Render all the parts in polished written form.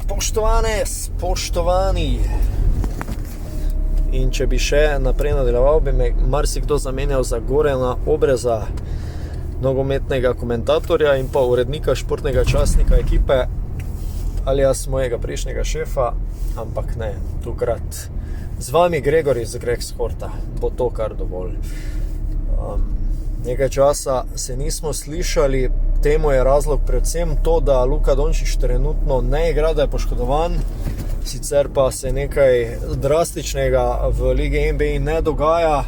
Spoštovane, spoštovani. In če bi še naprej nadaljeval, bi me marsikdo zamenjal za Gorana Obreza, nogometnega komentatorja in pa urednika športnega časnika ekipe, alias mojega prejšnjega šefa, ampak ne, tukrat z vami Gregor iz Greg Sporta, bo to kar dovolj. Nekaj časa se nismo slišali, temu je razlog predvsem to, da Luka Dončić trenutno ne igra, da je poškodovan, sicer pa se nekaj drastičnega v Ligi NBA ne dogaja.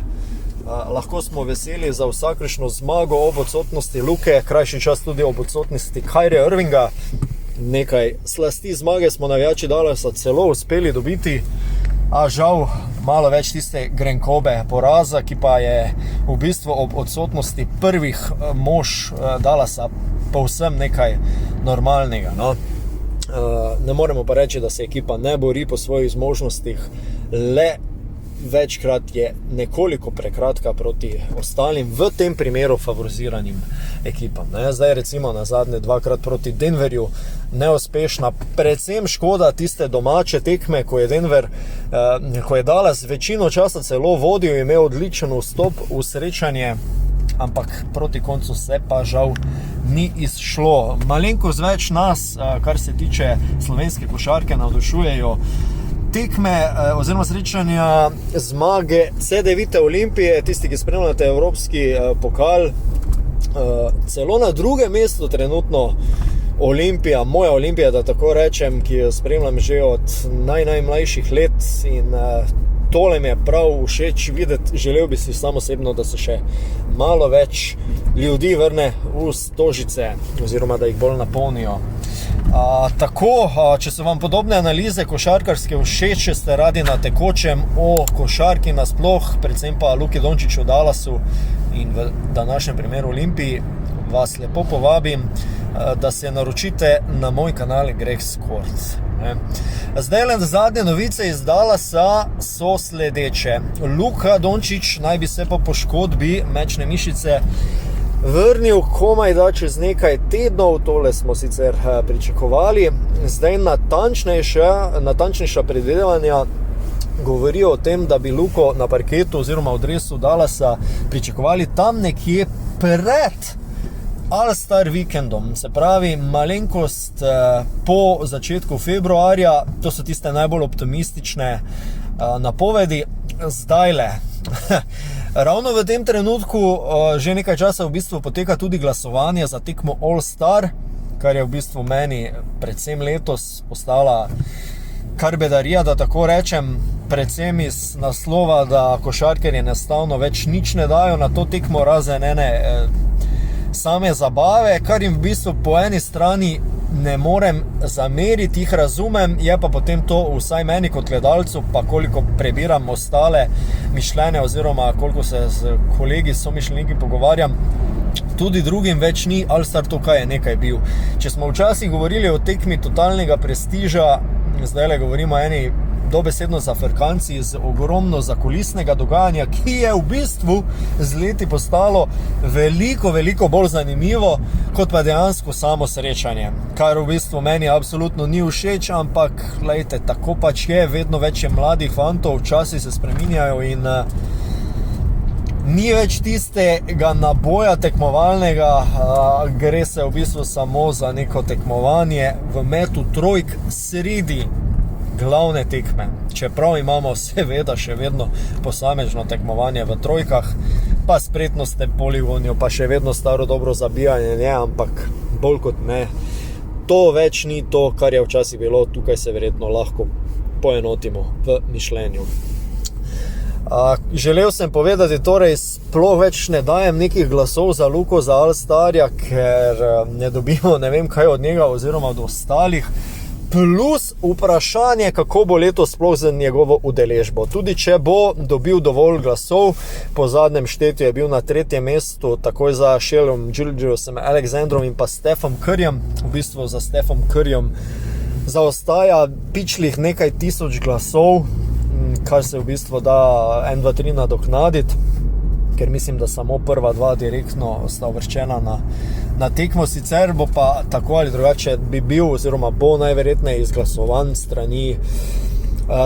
Lahko smo veseli za vsakršno zmago ob odsotnosti Luke, krajši čas tudi ob odsotnosti Kyrie Irvinga. Nekaj slasti zmage smo navijači Dallasa celo uspeli dobiti, a žal malo več tiste grenkobe poraza, ki pa je v bistvu ob odsotnosti prvih mož Dallasa povsem nekaj normalnega. No? Ne moremo pa reči, da se ekipa ne bori po svojih zmožnostih, le večkrat je nekoliko prekratka proti ostalim, v tem primeru favoriziranim ekipam. Zdaj recimo na zadnje dvakrat proti Denverju neuspešna, predvsem škoda tiste domače tekme, ko je Dallas večino časa celo vodil, imel odličen vstop v srečanje, ampak proti koncu se pa žal ni izšlo. Malenkost več nas, kar se tiče slovenske košarke, navdušujejo tekme oziroma srečanja zmage C9 Olimpije, tisti, ki spremljate evropski pokal. Celo na drugem mestu trenutno Olimpija, moja Olimpija, da tako rečem, ki jo spremljam že od najmlajših let, in tole mi je prav všeč videti. Želel bi si samo osebno, da se še malo več ljudi vrne v Stožice oziroma da jih bolj napolnijo. Če so vam podobne analize košarkarske všeč, če ste radi na tekočem o košarki nasploh, predvsem pa Luki Dončiću, Dallasu in v današnjem primeru Olimpiji, vas lepo povabim, da se naročite na moj kanal Greg Sport. Zdaj le zadnje novice iz Dallasa so sledeče. Luka Dončić naj bi se po poškodbi mečne mišice vrnil komaj da čez nekaj tednov, tole smo sicer pričakovali. Zdaj natančnejša predvidevanja govorijo o tem, da bi Luko na parketu oziroma v dresu Dallasa pričakovali tam nekje pred All-Star vikendom, se pravi malenkost po začetku februarja. To so tiste najbolj optimistične napovedi. Zdajle ravno v tem trenutku že nekaj časa v bistvu poteka tudi glasovanje za tekmo All-Star, kar je v bistvu meni predvsem letos postala kar bedarija, da tako rečem, predvsem iz naslova, da košarkarji enostavno več nič ne dajo na to tekmo razen ene same zabave, kar jim v bistvu po eni strani ne morem zameriti, jih razumem, je pa potem to vsaj meni kot gledalcu, pa koliko prebiram ostale mišljenja oziroma koliko se z kolegi somišljeniki pogovarjam, tudi drugim več ni All-Star to, kaj je nekaj bil. Če smo včasih govorili o tekmi totalnega prestiža, zdaj le govorimo o eni dobesedno zafrkanci z ogromno zakulisnega dogajanja, ki je v bistvu z leti postalo veliko bolj zanimivo kot pa dejansko samo srečanje, kar v bistvu meni absolutno ni všeč, ampak glejte, tako pač je, vedno več je mladih fantov, časi se spreminjajo in ni več tistega naboja tekmovalnega, gre se v bistvu samo za neko tekmovanje v metu trojk sredi glavne tekme. Čeprav imamo seveda še vedno posamečno tekmovanje v trojkah, pa spretnostne poligonijo, pa še vedno staro dobro zabijanje, ne, ampak bolj kot ne, to več ni to, kar je včasih bilo. Tukaj se verjetno lahko poenotimo v mišljenju. Želel sem povedati, torej sploh več ne dajem nekih glasov za Luko, za All-Starja, ker ne dobimo ne vem kaj od njega oziroma od ostalih. Plus vprašanje, kako bo letos sploh za njegovo udeležbo. Tudi če bo dobil dovolj glasov, po zadnjem štetju je bil na 3. mestu, takoj za Sheldom Gilgeousem Alexandrom in pa Stephom Curryjem. V bistvu za Stephom Curryjem zaostaja pičlih nekaj tisoč glasov, kar se v bistvu da 1, 2, 3 nadoknaditi, ker mislim, da samo prva dva direktno sta uvrščena na na tekmo, sicer bo pa tako ali drugače bi bil oziroma bo najverjetneje izglasovan strani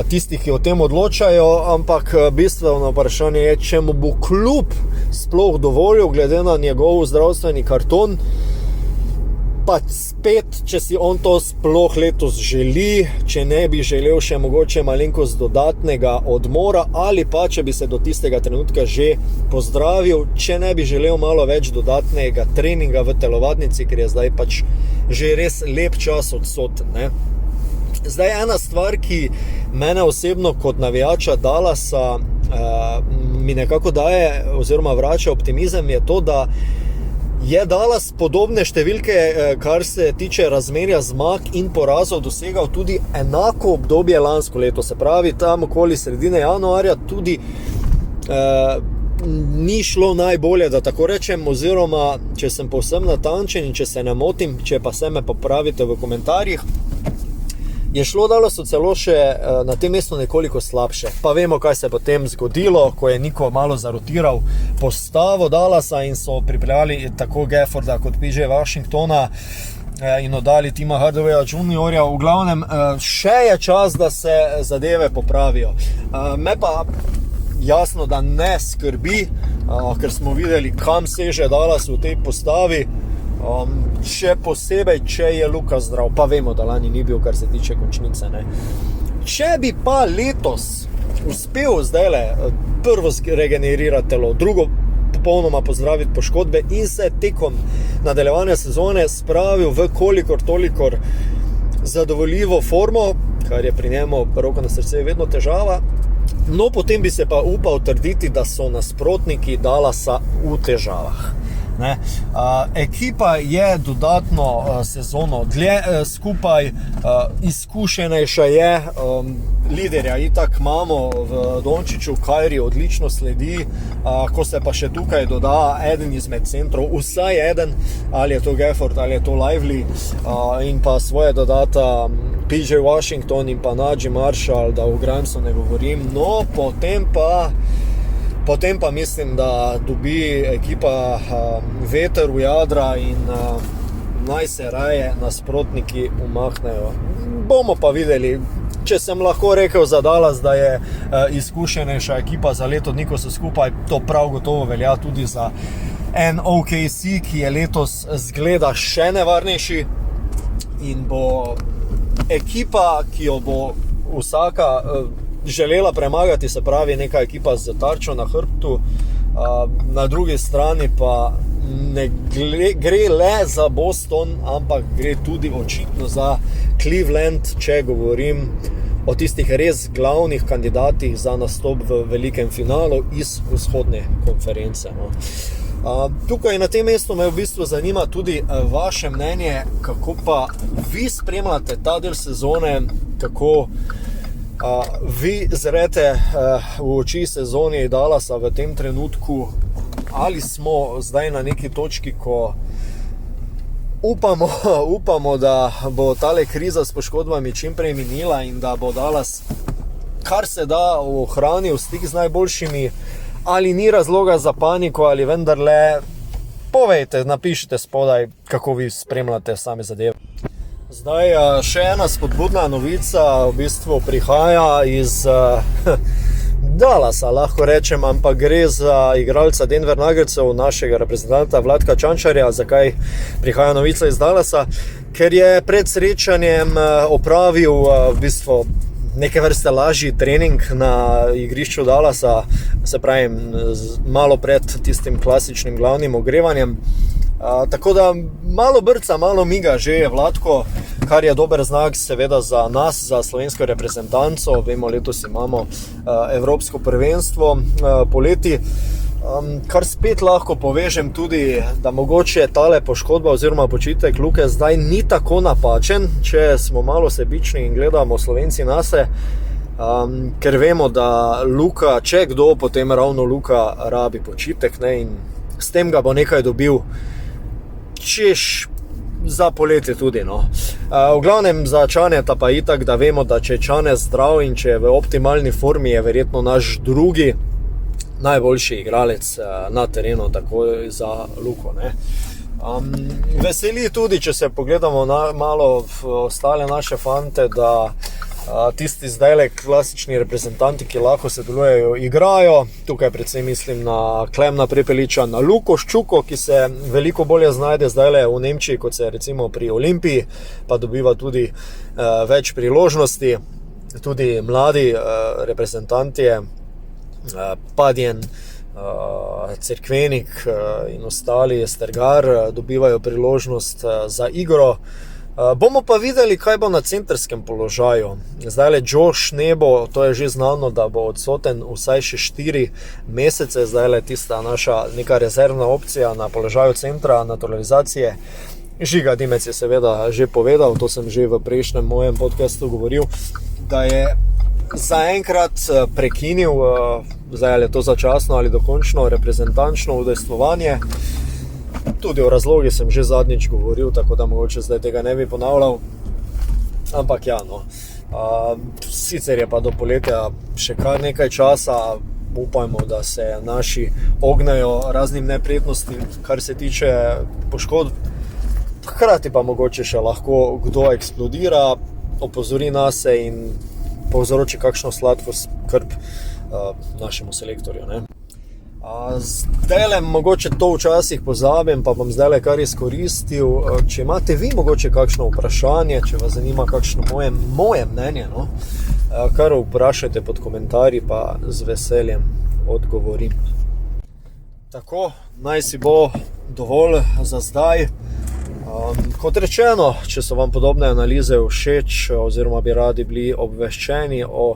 tistih, ki o tem odločajo, ampak bistveno vprašanje je, če mu bo klub sploh dovolil, glede na njegov zdravstveni karton, pa spet, če si on to sploh letos želi, če ne bi želel še mogoče malenkost dodatnega odmora, ali pa če bi se do tistega trenutka že pozdravil, če ne bi želel malo več dodatnega treninga v telovadnici, ker je zdaj pač že res lep čas odsoten, ne. Zdaj ena stvar, ki mene osebno kot navijača Dallasa mi nekako daje oziroma vrača optimizem, je to, da je Dallas podobne številke, kar se tiče razmerja zmag in porazov, dosegal tudi enako obdobje lansko leto, se pravi tam okoli sredine januarja tudi ni šlo najbolje, da tako rečem, oziroma če sem povsem natančen in če se ne motim, če pa se me popravite v komentarjih, je šlo Dallasu celo še na tem mestu nekoliko slabše. Pa vemo, kaj se je potem zgodilo, ko je Niko malo zarotiral postavo Dallasa in so pripeljali tako Gafforda kot PJ Washingtona in oddali Tima Hardawaya Juniorja. V glavnem, še je čas, da se zadeve popravijo. Me pa jasno, da ne skrbi, ker smo videli, kam seže Dallas v tej postavi. Še posebej, če je Luka zdrav, pa vemo, da lani ni bil, kar se tiče končnice, ne. Če bi pa letos uspel zdajle prvo regenerirati telo, drugo popolnoma pozdraviti poškodbe in se tekom nadaljevanja sezone spravil v kolikor tolikor zadovoljivo formo, kar je pri njemu roko na srce vedno težava, no potem bi se pa upal trditi, da so nasprotniki Dallasa v težavah. Ne. Ekipa je dodatno sezono dlje skupaj, izkušenejša je, liderja itak imamo v Dončiću, Kyrie odlično sledi, ko se pa še tukaj doda eden izmed centrov, vsaj eden, ali je to Gafford, ali je to Lively, in pa svoje dodata PJ Washington in pa Najee Marshall, da o Grimesu ne govorim, no potem pa mislim, da dobi ekipa veter v jadra in naj se raje nasprotniki umaknejo. Bomo pa videli, če sem lahko rekel za Dallas, da je izkušenejša ekipa za leto dni, ko so skupaj, to prav gotovo velja tudi za OKC, ki je letos zgleda še nevarnejši in bo ekipa, ki jo bo vsaka želela premagati, se pravi neka ekipa z tarčo na hrbtu, na drugi strani pa ne gre le za Boston, ampak gre tudi očitno za Cleveland, če govorim o tistih res glavnih kandidatih za nastop v velikem finalu iz vzhodne konference. No. Tukaj na tem mestu me v bistvu zanima tudi vaše mnenje, kako pa vi spremljate ta del sezone, kako vi zrete v oči sezoni Dallasa v tem trenutku, ali smo zdaj na neki točki, ko upamo, da bo tale kriza s poškodbami čim prej minila in da bo Dallas kar se da ohranil stik z najboljšimi, ali ni razloga za paniko, ali vendarle povejte, napišite spodaj, kako vi spremljate same zadeve. Zdaj, še ena spodbudna novica v bistvu prihaja iz Dallasa, lahko rečem, ampak gre za igralca Denver Nuggetsov, našega reprezentanta Vladka Čančarja. Zakaj prihaja novica iz Dallasa? Ker je pred srečanjem opravil v bistvu neke vrste lažji trening na igrišču Dallasa, se pravi malo pred tistim klasičnim glavnim ogrevanjem. Tako da malo brca, malo miga že je Vladko, kar je dober znak seveda za nas, za slovensko reprezentanco. Vemo, letos imamo evropsko prvenstvo poleti, kar spet lahko povežem tudi, da mogoče tale poškodba oziroma počitek Luke zdaj ni tako napačen, če smo malo sebični in gledamo Slovenci nase, ker vemo, da Luka, če kdo, potem ravno Luka rabi počitek, ne, in s tem ga bo nekaj dobil češ za poletje tudi, no. V glavnem za Čaneta pa itak, da vemo, da če je Čane zdrav in če je v optimalni formi, je verjetno naš drugi najboljši igralec na terenu, tako za Luko, ne. Veseli tudi, če se pogledamo malo v ostale naše fante, da tisti zdajle klasični reprezentanti, ki lahko sodelujejo, igrajo. Tukaj predvsem mislim na Klemna Prepeliča, na Luko Ščuko, ki se veliko bolje znajde zdajle v Nemčiji, kot se recimo pri Olimpiji, pa dobiva tudi več priložnosti. Tudi mladi reprezentanti, Padjen, Cerkvenik in ostali, Stergar, dobivajo priložnost za igro. Bomo pa videli, kaj bo na centrskem položaju. Zdajle Josh Nebo, to je že znano, da bo odsoten vsaj še 4 mesece. Zdajle tista naša neka rezervna opcija na položaju centra naturalizacije. Žiga Dimec je seveda že povedal, to sem že v prejšnjem mojem podcastu govoril, da je zaenkrat prekinil, zdaj ali je to začasno ali dokončno, reprezentančno udejstvovanje. Tudi o razlogi sem že zadnjič govoril, tako da mogoče zdaj tega ne bi ponavljal. Ampak ja, no. Sicer je pa do poletja še kar nekaj časa, upajmo, da se naši ognejo raznim neprijetnostim, kar se tiče poškodb. Hkrati pa mogoče še lahko kdo eksplodira, opozori nase in povzroči kakšno sladko skrb našemu selektorju, ne. Zdajle mogoče to včasih pozabim, pa bom zdajle kar izkoristil. Če imate vi mogoče kakšno vprašanje, če vas zanima kakšno moje mnenje, no, kar vprašajte pod komentarji, pa z veseljem odgovorim. Tako, naj si bo dovolj za zdaj. Kot rečeno, če so vam podobne analize všeč oziroma bi radi bili obveščeni o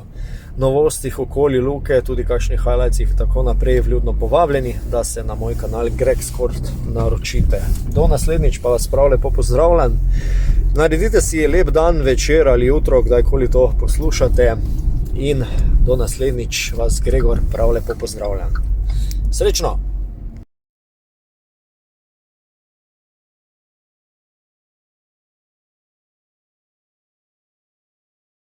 novostih okoli Luke, tudi kakšnih highlightsih in tako naprej, vljudno povabljeni, da se na moj kanal Gregsport naročite. Do naslednjič pa vas prav lepo pozdravljam. Naredite si lep dan, večer ali jutro, kdajkoli to poslušate, in do naslednjič vas Gregor prav lepo pozdravljam. Srečno!